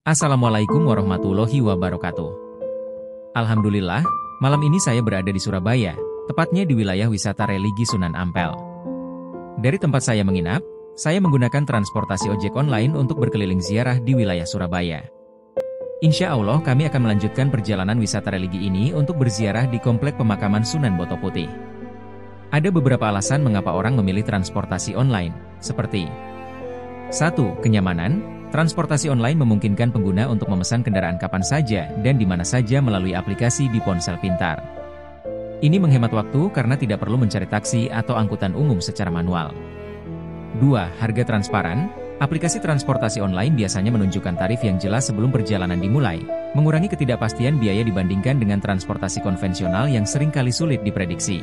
Assalamualaikum warahmatullahi wabarakatuh. Alhamdulillah, malam ini saya berada di Surabaya, tepatnya di wilayah wisata religi Sunan Ampel. Dari tempat saya menginap, saya menggunakan transportasi ojek online untuk berkeliling ziarah di wilayah Surabaya. Insya Allah kami akan melanjutkan perjalanan wisata religi ini untuk berziarah di Komplek Pemakaman Sunan Boto Putih. Ada beberapa alasan mengapa orang memilih transportasi online, seperti 1. Kenyamanan. Transportasi online memungkinkan pengguna untuk memesan kendaraan kapan saja dan di mana saja melalui aplikasi di ponsel pintar. Ini menghemat waktu karena tidak perlu mencari taksi atau angkutan umum secara manual. 2. Harga transparan. Aplikasi transportasi online biasanya menunjukkan tarif yang jelas sebelum perjalanan dimulai, mengurangi ketidakpastian biaya dibandingkan dengan transportasi konvensional yang seringkali sulit diprediksi.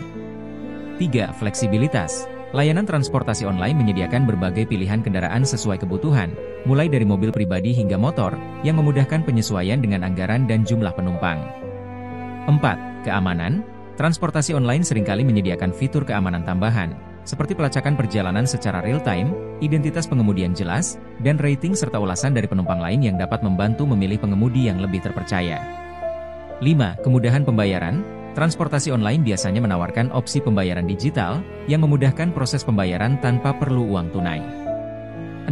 3. Fleksibilitas. Layanan transportasi online menyediakan berbagai pilihan kendaraan sesuai kebutuhan, mulai dari mobil pribadi hingga motor, yang memudahkan penyesuaian dengan anggaran dan jumlah penumpang. 4. Keamanan. Transportasi online seringkali menyediakan fitur keamanan tambahan, seperti pelacakan perjalanan secara real-time, identitas pengemudi yang jelas, dan rating serta ulasan dari penumpang lain yang dapat membantu memilih pengemudi yang lebih terpercaya. 5. Kemudahan pembayaran. Transportasi online biasanya menawarkan opsi pembayaran digital, yang memudahkan proses pembayaran tanpa perlu uang tunai.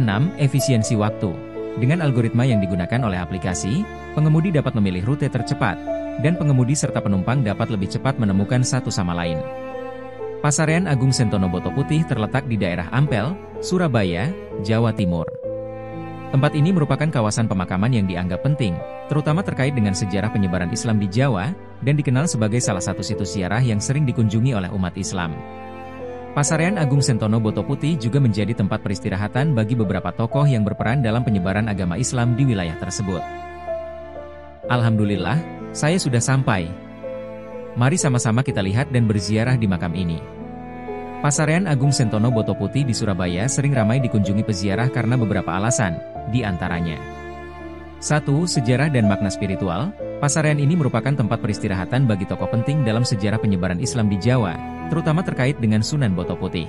6. Efisiensi waktu. Dengan algoritma yang digunakan oleh aplikasi, pengemudi dapat memilih rute tercepat, dan pengemudi serta penumpang dapat lebih cepat menemukan satu sama lain. Pasarian Agung Sentono Boto Putih terletak di daerah Ampel, Surabaya, Jawa Timur. Tempat ini merupakan kawasan pemakaman yang dianggap penting, terutama terkait dengan sejarah penyebaran Islam di Jawa, dan dikenal sebagai salah satu situs ziarah yang sering dikunjungi oleh umat Islam. Pasarian Agung Sentono Boto Putih juga menjadi tempat peristirahatan bagi beberapa tokoh yang berperan dalam penyebaran agama Islam di wilayah tersebut. Alhamdulillah, saya sudah sampai. Mari sama-sama kita lihat dan berziarah di makam ini. Pasarian Agung Sentono Boto Putih di Surabaya sering ramai dikunjungi peziarah karena beberapa alasan, di antaranya 1. Sejarah dan makna spiritual. Pasarian ini merupakan tempat peristirahatan bagi tokoh penting dalam sejarah penyebaran Islam di Jawa, terutama terkait dengan Sunan Boto Putih.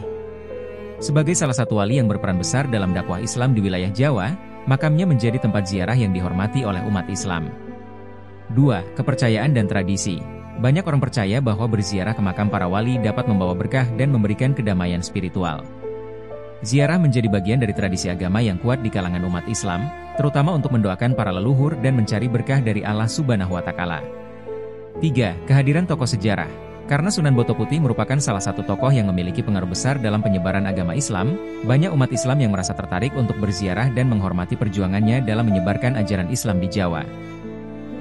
Sebagai salah satu wali yang berperan besar dalam dakwah Islam di wilayah Jawa, makamnya menjadi tempat ziarah yang dihormati oleh umat Islam. 2. Kepercayaan dan tradisi. Banyak orang percaya bahwa berziarah ke makam para wali dapat membawa berkah dan memberikan kedamaian spiritual. Ziarah menjadi bagian dari tradisi agama yang kuat di kalangan umat Islam, terutama untuk mendoakan para leluhur dan mencari berkah dari Allah Subhanahu wa Ta'ala. 3. Kehadiran tokoh sejarah. Karena Sunan Boto Putih merupakan salah satu tokoh yang memiliki pengaruh besar dalam penyebaran agama Islam, banyak umat Islam yang merasa tertarik untuk berziarah dan menghormati perjuangannya dalam menyebarkan ajaran Islam di Jawa.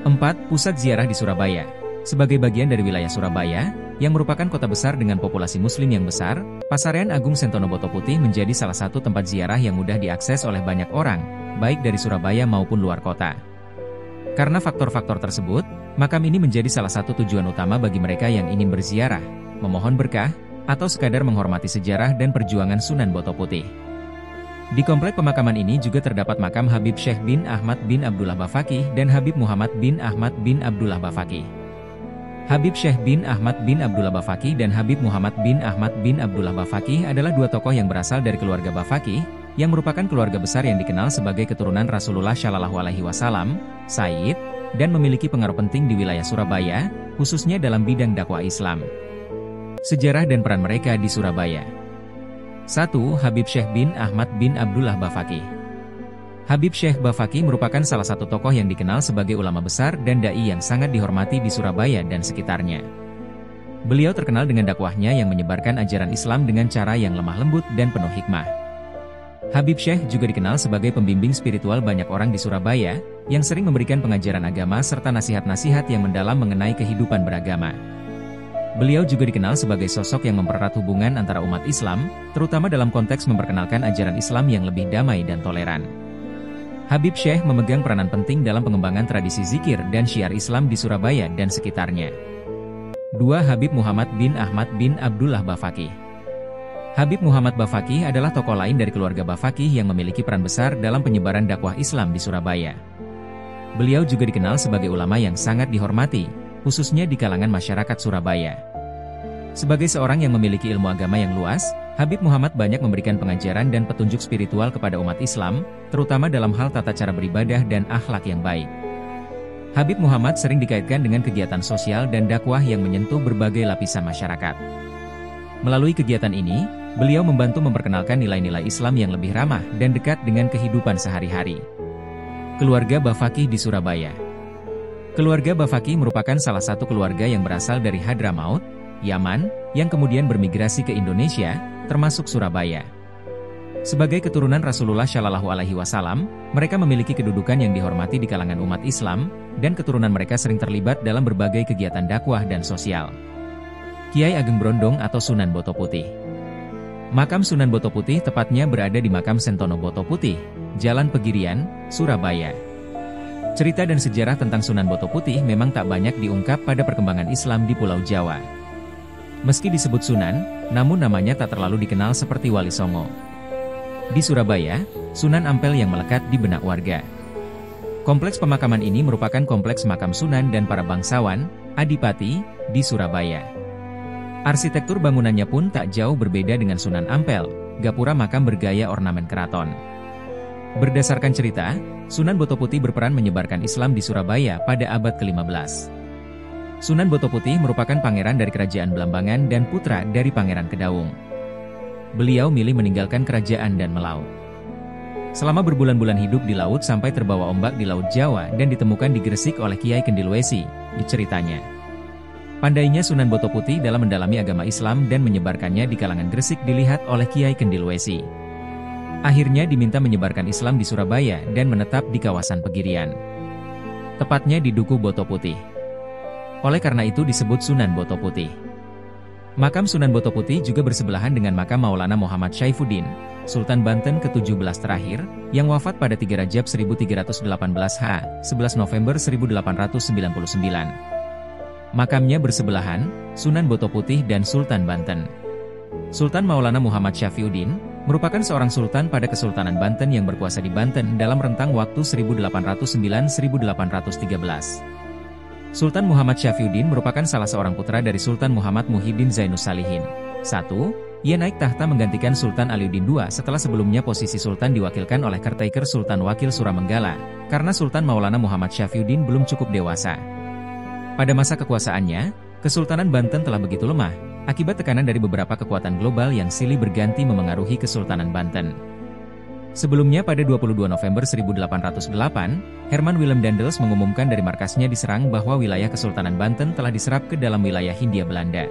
4. Pusat ziarah di Surabaya. Sebagai bagian dari wilayah Surabaya, yang merupakan kota besar dengan populasi muslim yang besar, Pasarian Agung Sentono Boto Putih menjadi salah satu tempat ziarah yang mudah diakses oleh banyak orang, baik dari Surabaya maupun luar kota. Karena faktor-faktor tersebut, makam ini menjadi salah satu tujuan utama bagi mereka yang ingin berziarah, memohon berkah, atau sekadar menghormati sejarah dan perjuangan Sunan Boto Putih. Di komplek pemakaman ini juga terdapat makam Habib Syekh bin Ahmad bin Abdullah Bafaqih dan Habib Muhammad bin Ahmad bin Abdullah Bafaqih. Habib Syekh bin Ahmad bin Abdullah Bafaqih dan Habib Muhammad bin Ahmad bin Abdullah Bafaqih adalah dua tokoh yang berasal dari keluarga Bafaqih, yang merupakan keluarga besar yang dikenal sebagai keturunan Rasulullah Shallallahu Alaihi Wasallam, Sayyid, dan memiliki pengaruh penting di wilayah Surabaya, khususnya dalam bidang dakwah Islam. Sejarah dan peran mereka di Surabaya. 1. Habib Syekh bin Ahmad bin Abdullah Bafaqih. Habib Syekh Bafaqih merupakan salah satu tokoh yang dikenal sebagai ulama besar dan dai yang sangat dihormati di Surabaya dan sekitarnya. Beliau terkenal dengan dakwahnya yang menyebarkan ajaran Islam dengan cara yang lemah lembut dan penuh hikmah. Habib Syekh juga dikenal sebagai pembimbing spiritual banyak orang di Surabaya, yang sering memberikan pengajaran agama serta nasihat-nasihat yang mendalam mengenai kehidupan beragama. Beliau juga dikenal sebagai sosok yang mempererat hubungan antara umat Islam, terutama dalam konteks memperkenalkan ajaran Islam yang lebih damai dan toleran. Habib Syekh memegang peranan penting dalam pengembangan tradisi zikir dan syiar Islam di Surabaya dan sekitarnya. 2. Habib Muhammad bin Ahmad bin Abdullah Bafaqih. Habib Muhammad Bafaqih adalah tokoh lain dari keluarga Bafaqih yang memiliki peran besar dalam penyebaran dakwah Islam di Surabaya. Beliau juga dikenal sebagai ulama yang sangat dihormati, khususnya di kalangan masyarakat Surabaya. Sebagai seorang yang memiliki ilmu agama yang luas, Habib Muhammad banyak memberikan pengajaran dan petunjuk spiritual kepada umat Islam, terutama dalam hal tata cara beribadah dan akhlak yang baik. Habib Muhammad sering dikaitkan dengan kegiatan sosial dan dakwah yang menyentuh berbagai lapisan masyarakat. Melalui kegiatan ini, beliau membantu memperkenalkan nilai-nilai Islam yang lebih ramah dan dekat dengan kehidupan sehari-hari. Keluarga Bafaqih di Surabaya. Keluarga Bafaqih merupakan salah satu keluarga yang berasal dari Hadramaut, Yaman, yang kemudian bermigrasi ke Indonesia, termasuk Surabaya. Sebagai keturunan Rasulullah Shallallahu Alaihi Wasallam, mereka memiliki kedudukan yang dihormati di kalangan umat Islam, dan keturunan mereka sering terlibat dalam berbagai kegiatan dakwah dan sosial. Kiai Ageng Brondong atau Sunan Boto Putih. Makam Sunan Boto Putih tepatnya berada di Makam Sentono Boto Putih, Jalan Pegirian, Surabaya. Cerita dan sejarah tentang Sunan Boto Putih memang tak banyak diungkap pada perkembangan Islam di Pulau Jawa. Meski disebut Sunan, namun namanya tak terlalu dikenal seperti Wali Songo. Di Surabaya, Sunan Ampel yang melekat di benak warga. Kompleks pemakaman ini merupakan kompleks makam Sunan dan para bangsawan, adipati, di Surabaya. Arsitektur bangunannya pun tak jauh berbeda dengan Sunan Ampel, gapura makam bergaya ornamen keraton. Berdasarkan cerita, Sunan Boto Putih berperan menyebarkan Islam di Surabaya pada abad ke-15. Sunan Boto Putih merupakan pangeran dari Kerajaan Blambangan dan putra dari Pangeran Kedaung. Beliau milih meninggalkan kerajaan dan melaut. Selama berbulan-bulan hidup di laut sampai terbawa ombak di Laut Jawa dan ditemukan di Gresik oleh Kiai Kendilwesi, diceritanya. Pandainya Sunan Boto Putih dalam mendalami agama Islam dan menyebarkannya di kalangan Gresik dilihat oleh Kiai Kendilwesi. Akhirnya diminta menyebarkan Islam di Surabaya dan menetap di kawasan Pegirian. Tepatnya di Duku Boto Putih. Oleh karena itu disebut Sunan Boto Putih. Makam Sunan Boto Putih juga bersebelahan dengan makam Maulana Muhammad Syaifuddin, Sultan Banten ke-17 terakhir, yang wafat pada 3 Rajab 1318 H, 11 November 1899. Makamnya bersebelahan, Sunan Boto Putih dan Sultan Banten. Sultan Maulana Muhammad Syaifuddin merupakan seorang sultan pada Kesultanan Banten yang berkuasa di Banten dalam rentang waktu 1809-1813. Sultan Muhammad Syaifuddin merupakan salah seorang putra dari Sultan Muhammad Muhyiddin Zainus Salihin. 1. Ia naik tahta menggantikan Sultan Aliuddin II setelah sebelumnya posisi Sultan diwakilkan oleh caretaker Sultan Wakil Suramenggala, karena Sultan Maulana Muhammad Syaifuddin belum cukup dewasa. Pada masa kekuasaannya, Kesultanan Banten telah begitu lemah, akibat tekanan dari beberapa kekuatan global yang silih berganti memengaruhi Kesultanan Banten. Sebelumnya pada 22 November 1808, Herman Willem Daendels mengumumkan dari markasnya di Serang bahwa wilayah Kesultanan Banten telah diserap ke dalam wilayah Hindia Belanda.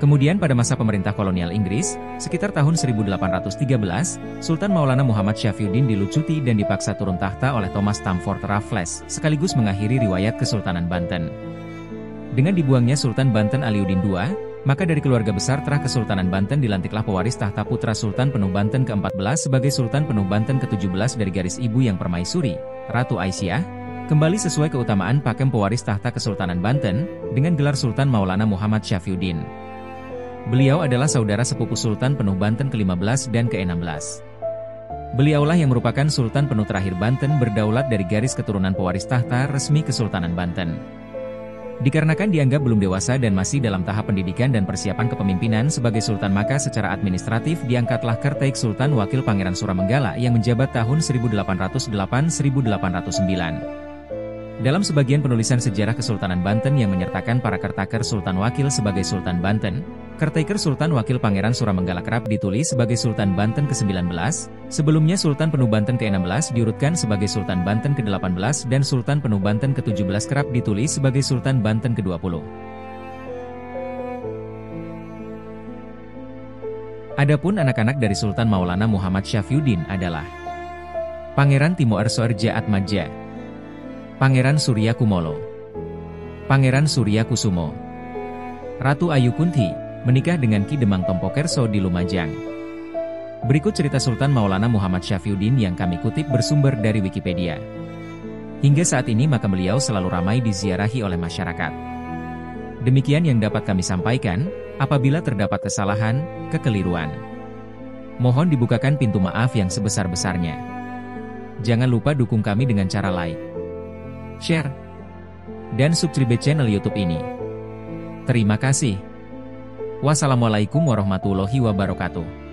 Kemudian pada masa pemerintah kolonial Inggris, sekitar tahun 1813, Sultan Maulana Muhammad Syaifuddin dilucuti dan dipaksa turun tahta oleh Thomas Stamford Raffles, sekaligus mengakhiri riwayat Kesultanan Banten. Dengan dibuangnya Sultan Banten Aliuddin II, maka dari keluarga besar terah Kesultanan Banten dilantiklah pewaris tahta putra Sultan Penuh Banten ke-14 sebagai Sultan Penuh Banten ke-17 dari garis ibu yang permaisuri, Ratu Aisyah, kembali sesuai keutamaan pakem pewaris tahta Kesultanan Banten, dengan gelar Sultan Maulana Muhammad Syaifuddin. Beliau adalah saudara sepupu Sultan Penuh Banten ke-15 dan ke-16. Beliaulah yang merupakan Sultan Penuh terakhir Banten berdaulat dari garis keturunan pewaris tahta resmi Kesultanan Banten. Dikarenakan dianggap belum dewasa dan masih dalam tahap pendidikan dan persiapan kepemimpinan sebagai Sultan, maka secara administratif diangkatlah Caretaker Sultan Wakil Pangeran Suramenggala yang menjabat tahun 1808-1809. Dalam sebagian penulisan sejarah Kesultanan Banten yang menyertakan para caretaker Sultan Wakil sebagai Sultan Banten, Caretaker Sultan Wakil Pangeran Suramenggala kerap ditulis sebagai Sultan Banten ke-19, sebelumnya Sultan Penuh Banten ke-16 diurutkan sebagai Sultan Banten ke-18 dan Sultan Penuh Banten ke-17 kerap ditulis sebagai Sultan Banten ke-20. Adapun anak-anak dari Sultan Maulana Muhammad Syaifuddin adalah Pangeran Timoarso Arja Atmaja, Pangeran Surya Kumolo, Pangeran Surya Kusumo, Ratu Ayu Kunti, menikah dengan Ki Demang Tompokerso di Lumajang. Berikut cerita Sultan Maulana Muhammad Syaifuddin yang kami kutip bersumber dari Wikipedia. Hingga saat ini makam beliau selalu ramai diziarahi oleh masyarakat. Demikian yang dapat kami sampaikan, apabila terdapat kesalahan, kekeliruan, mohon dibukakan pintu maaf yang sebesar-besarnya. Jangan lupa dukung kami dengan cara like, share, dan subscribe channel YouTube ini. Terima kasih. Wassalamualaikum warahmatullahi wabarakatuh.